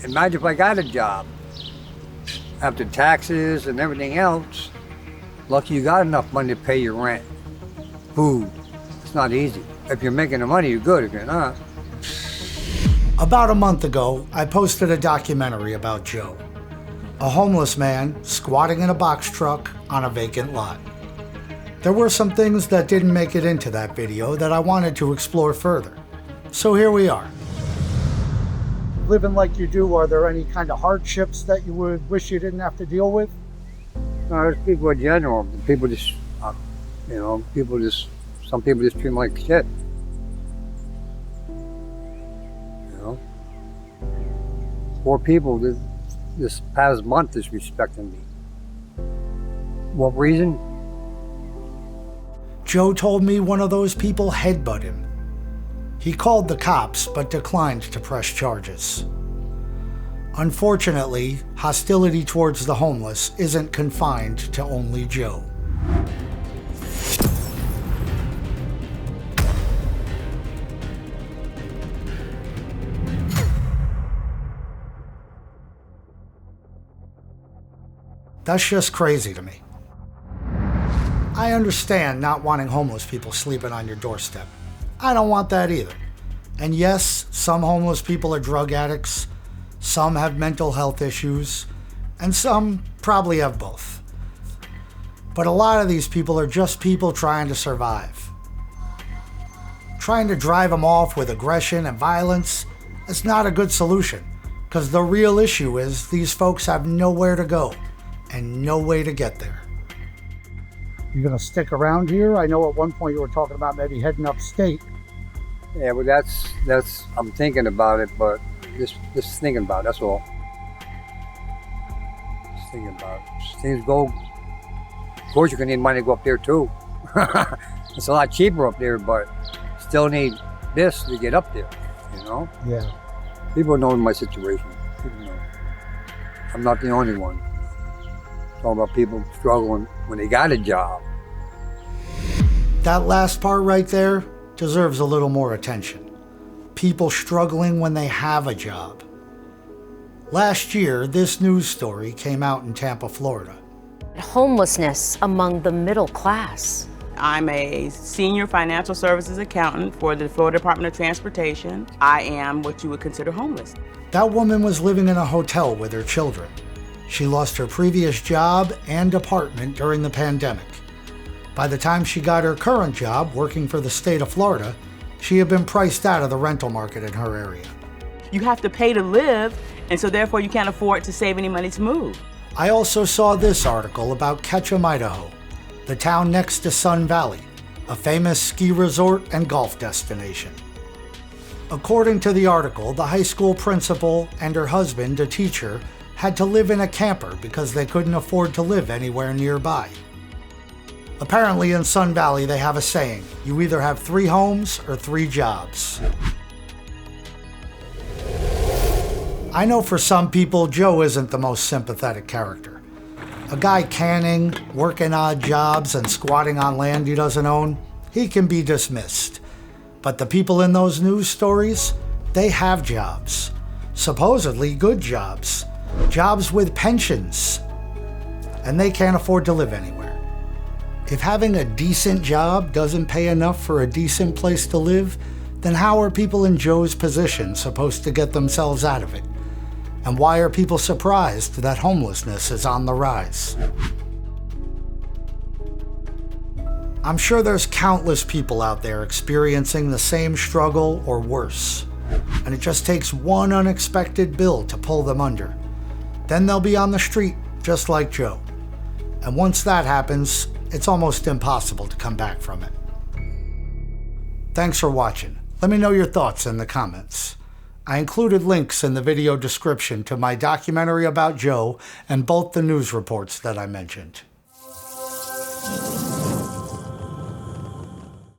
Imagine if I got a job. After taxes and everything else, lucky you got enough money to pay your rent, food. It's not easy. If you're making the money, you're good. If you're not. About a month ago, I posted a documentary about Joe, a homeless man squatting in a box truck on a vacant lot. There were some things that didn't make it into that video that I wanted to explore further. So here we are. Living like you do, are there any kind of hardships that you would wish you didn't have to deal with? No, there's people in general. People just, some people just treat them like shit. Poor people this past month disrespecting me. What reason? Joe told me one of those people headbutt him. He called the cops but declined to press charges. Unfortunately, hostility towards the homeless isn't confined to only Joe. That's just crazy to me. I understand not wanting homeless people sleeping on your doorstep. I don't want that either. And yes, some homeless people are drug addicts, some have mental health issues, and some probably have both. But a lot of these people are just people trying to survive. Trying to drive them off with aggression and violence is not a good solution, because the real issue is these folks have nowhere to go and no way to get there. You gonna stick around here? I know at one point you were talking about maybe heading upstate. Yeah, well, that's. I'm thinking about it, but just thinking about it. That's all. Just thinking about it. As things go, of course, you can need money to go up there too. It's a lot cheaper up there, but still need this to get up there. Yeah. People know my situation. People know. I'm not the only one. Talking about people struggling when they got a job. That last part right there deserves a little more attention. People struggling when they have a job. Last year, this news story came out in Tampa, Florida. Homelessness among the middle class. I'm a senior financial services accountant for the Florida Department of Transportation. I am what you would consider homeless. That woman was living in a hotel with her children. She lost her previous job and apartment during the pandemic. By the time she got her current job working for the state of Florida, she had been priced out of the rental market in her area. You have to pay to live, and so therefore you can't afford to save any money to move. I also saw this article about Ketchum, Idaho, the town next to Sun Valley, a famous ski resort and golf destination. According to the article, the high school principal and her husband, a teacher, had to live in a camper because they couldn't afford to live anywhere nearby. Apparently in Sun Valley they have a saying, you either have 3 homes or 3 jobs. I know for some people Joe isn't the most sympathetic character. A guy canning, working odd jobs, and squatting on land he doesn't own, he can be dismissed. But the people in those news stories, they have jobs. Supposedly good jobs. Jobs with pensions. And they can't afford to live anywhere. If having a decent job doesn't pay enough for a decent place to live, then how are people in Joe's position supposed to get themselves out of it? And why are people surprised that homelessness is on the rise? I'm sure there's countless people out there experiencing the same struggle or worse, and it just takes one unexpected bill to pull them under. Then they'll be on the street, just like Joe. And once that happens, it's almost impossible to come back from it. Thanks for watching. Let me know your thoughts in the comments. I included links in the video description to my documentary about Joe and both the news reports that I mentioned.